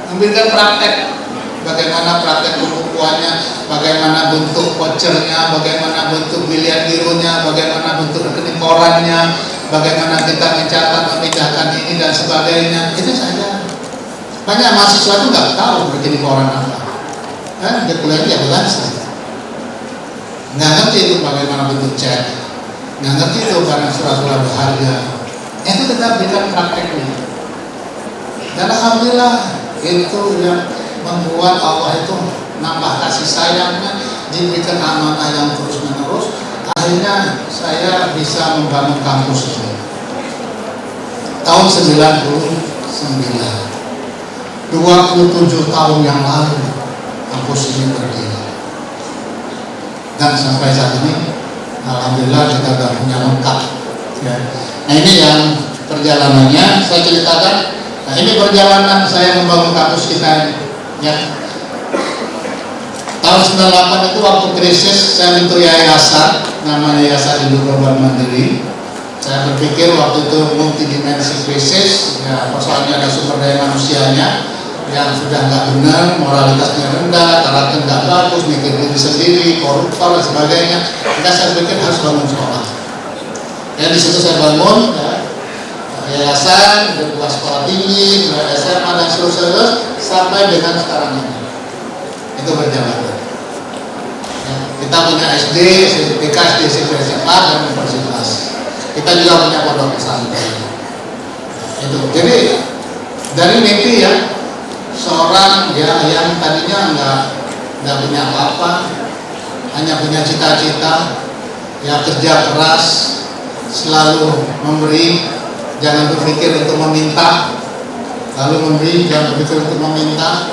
memberikan praktek. Bagaimana praktek pembukuannya, bagaimana bentuk vouchernya, bagaimana bentuk biliar birunya, bagaimana bentuk rekening korannya, bagaimana kita mencatat, memindahkan ini dan sebagainya. Itu saja. Banyak mahasiswa itu nggak tahu rekening koran apa. Kan dia kuliahnya belajar. Nggak ngerti itu bagaimana bentuk cek, nggak ngerti itu barang surat-surat berharga. Itu kita berikan prakteknya. Dan alhamdulillah itu yang membuat Allah itu nambah kasih sayangnya, diberikan amanah yang terus menerus. Akhirnya saya bisa membangun kampus ini tahun 99, 27 tahun yang lalu kampus ini berdiri, dan sampai saat ini alhamdulillah kita sudah punya lengkap ya. Nah ini yang perjalanannya saya ceritakan. Nah ini perjalanan saya membangun kampus kita ya. Tahun 98 itu waktu krisis saya bentuk yayasan, namanya Yayasan Hidup Korban Mandiri. Saya berpikir waktu itu multidimensi krisis, ya persoalannya ada sumber daya manusianya yang sudah nggak benar, moralitasnya rendah, karakter nggak bagus, mikir diri sendiri, koruptor dan sebagainya. Maka saya pikir harus bangun sekolah. Ya di situ saya bangun ya, yayasan, dua sekolah tinggi, dua SMA dan seterusnya sampai dengan sekarang ini. Itu berjalan. Ya, kita punya SD, TK, SD, SMP, SMA dan universitas. Kita juga punya pondok pesantren. Itu. Jadi dari mimpi ya, seorang ya yang tadinya nggak punya apa-apa, hanya punya cita-cita, ya kerja keras, selalu memberi, jangan berpikir untuk meminta, lalu memberi, jangan berpikir untuk meminta,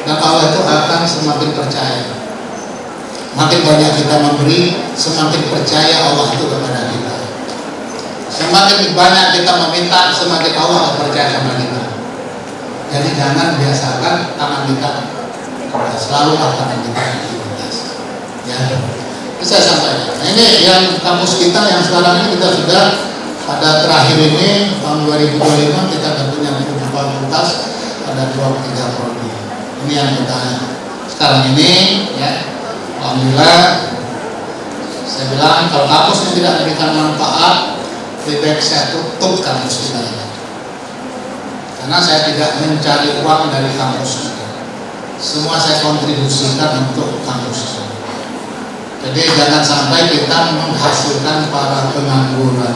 dan Allah itu akan semakin percaya. Makin banyak kita memberi, semakin percaya Allah itu kepada kita. Semakin banyak kita meminta, semakin Allah percaya sama kita. Jadi jangan biasakan tangan kita selalu tangan kita di atas. Ya, saya sampaikan. Nah, ini yang kampus kita yang sekarang ini kita sudah pada terakhir ini tahun 2025 kita sudah punya 7 fakultas, ada 23 prodi. Ini yang kita sekarang ini ya. Alhamdulillah saya bilang kalau kampus ini tidak memberikan manfaat, lebih baik saya tutup kampus kita ini. Karena saya tidak mencari uang dari kampus kita. Semua saya kontribusikan untuk kampus kita. Jadi jangan sampai kita menghasilkan para pengangguran.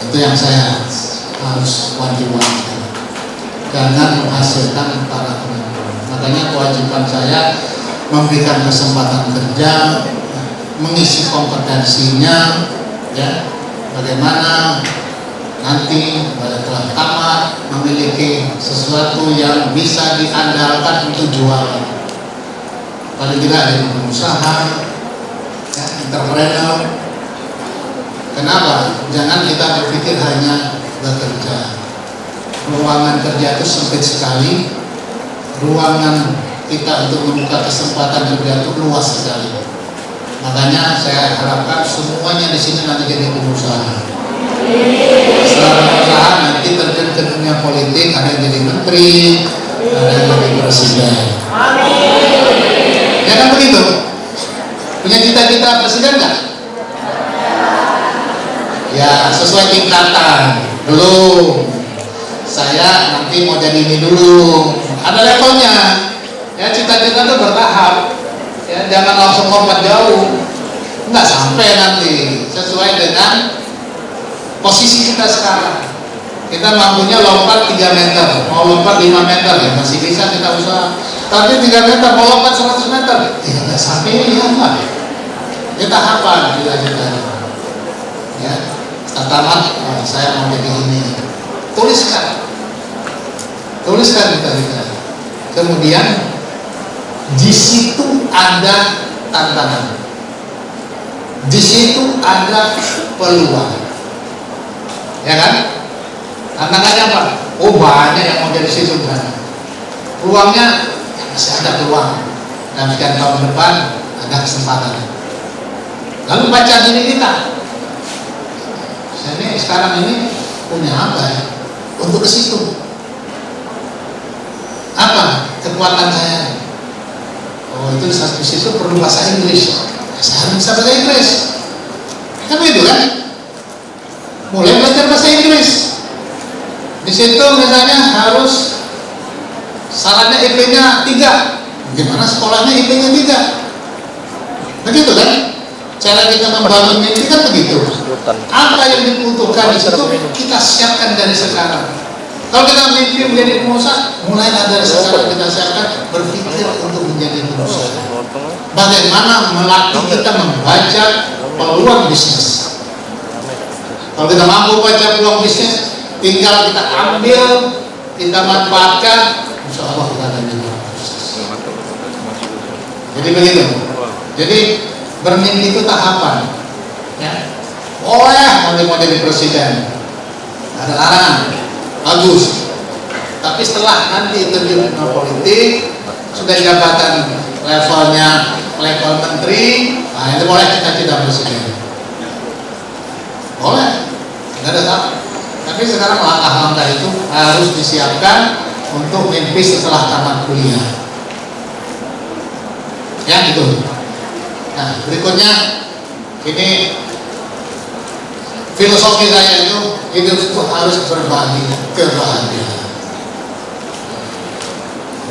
Itu yang saya harus wanti-wanti. Jangan menghasilkan para pengangguran. Makanya kewajiban saya memberikan kesempatan kerja, mengisi kompetensinya, ya, bagaimana nanti pada telah tamat memiliki sesuatu yang bisa diandalkan untuk jualan. Paling tidak jadi pengusaha, ya, entrepreneur. Kenapa? Jangan kita berpikir hanya bekerja. Ruangan kerja itu sempit sekali. Ruangan kita untuk membuka kesempatan kerja itu luas sekali. Makanya saya harapkan semuanya di sini nanti jadi pengusaha. Setelah pengusaha nanti terjun ke dunia politik, ada yang jadi menteri, ada yang jadi presiden. Ya kan begitu? Punya cita-cita presiden nggak? Ya sesuai tingkatan. Belum. Saya nanti mau jadi ini dulu. Ada levelnya. Ya cita-cita itu bertahap. Ya jangan langsung lompat jauh. Enggak sampai nanti sesuai dengan posisi kita sekarang. Kita mampunya lompat 3 meter, mau lompat 5 meter ya masih bisa kita usaha. Tapi 3 meter mau lompat 100 meter, ya nggak sampai ya lah. Kita tahapan cita-cita. Ya, tamat, saya mau jadi ini. Tuliskan cita-cita. Kemudian di situ ada tantangan, di situ ada peluang, ya kan? Tantangannya apa? Oh banyak yang mau dari situ kan? Peluangnya masih ada peluang. Dan sekian tahun depan ada kesempatan. Lalu baca diri kita. Saya ini sekarang ini punya apa ya? Untuk ke situ. Apa kekuatan saya? Oh itu di situ perlu bahasa Inggris. Saya harus bisa bahasa Inggris. Kan begitu kan? Mulai belajar bahasa Inggris. Di situ misalnya harus syaratnya IP-nya 3. Gimana sekolahnya IP-nya 3? Begitu kan? Cara kita membangun ini kan begitu. Apa yang dibutuhkan di situ kita siapkan dari sekarang. Kalau kita mimpi menjadi pengusaha, mulai dari sekarang kita siapkan berpikir untuk menjadi pengusaha. Bagaimana melatih kita membaca peluang bisnis. Kalau kita mampu baca peluang bisnis, tinggal kita ambil, kita manfaatkan, insya Allah kita akan jadi sukses. Jadi begitu. Jadi bermimpi itu tahapan. Ya. Boleh mau jadi presiden, ada larangan, bagus. Tapi setelah nanti terjun ke politik, sudah jabatan levelnya level menteri, nah itu boleh cita-cita presiden. Boleh, tidak ada salah. Tapi sekarang langkah-langkah itu harus disiapkan untuk mimpi setelah tamat kuliah. Ya gitu. Nah berikutnya ini filosofi saya itu hidup itu harus berbagi kebahagiaan.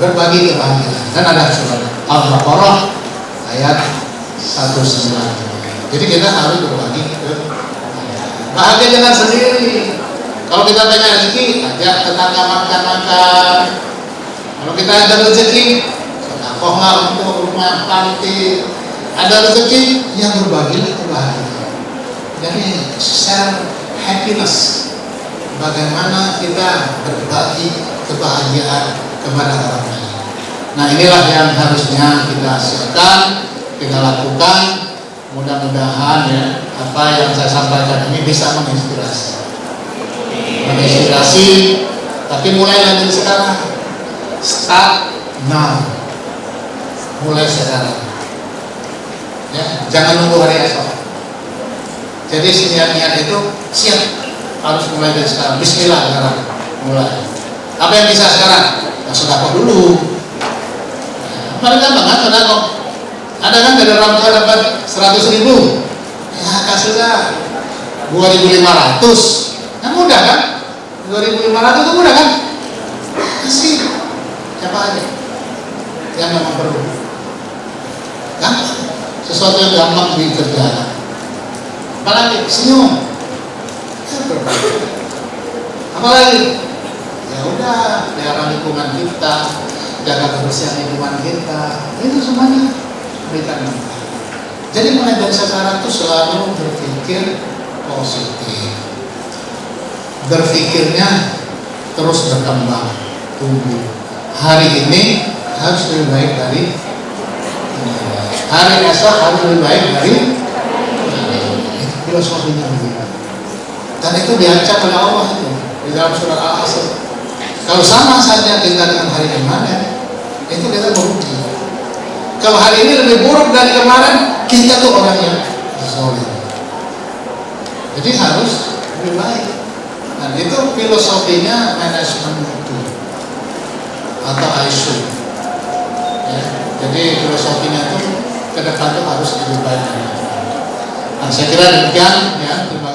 Berbagi kebahagiaan. Dan ada surat Al-Baqarah ayat 19. Jadi kita harus berbagi kebahagiaan. Bahagia jangan sendiri. Kalau kita banyak rezeki, ajak tetangga makan-makan. Kalau kita ada rezeki, sedekahlah untuk rumah panti. Ada rezeki yang berbagilah kebahagiaan. Jadi share happiness. Bagaimana kita berbagi kebahagiaan kepada orang lain. Nah inilah yang harusnya kita siapkan, kita lakukan. Mudah-mudahan ya apa yang saya sampaikan ini bisa menginspirasi. Tapi mulai dari sekarang. Start now. Mulai sekarang. Ya, jangan nunggu hari esok. Jadi niat-niat itu siap, harus mulai dari sekarang. Bismillah sekarang mulai. Apa yang bisa sekarang? Ya sedekah dulu. Paling gampang kan sedekah. Ada kan dari orang tua dapat 100.000, ya kasihlah 2.500. Nah mudah kan? 2.500 itu mudah kan? Kasih siapa aja yang memang perlu. Gampang. Sesuatu yang gampang dikerjakan. Apalagi senyum. Ya berbagi. Apalagi ya udah daerah lingkungan kita, jaga kebersihan lingkungan kita, itu semuanya berikan manfaat. Jadi mulai dari sekarang itu selalu berpikir positif. Berpikirnya terus berkembang, tumbuh. Hari ini harus lebih baik dari hari esok, harus lebih baik dari itu filosofinya begitu. Dan itu diancam oleh Allah itu di dalam surat Al-Asr. Kalau sama saja kita dengan hari kemarin, itu kita merugi. Kalau hari ini lebih buruk dari kemarin, kita tuh orang yang zalim. Jadi harus lebih baik. Dan itu filosofinya manajemen itu atau ISU. Ya, jadi filosofinya itu ke depan itu harus lebih baik. Nah, saya kira demikian ya. Terima kasih.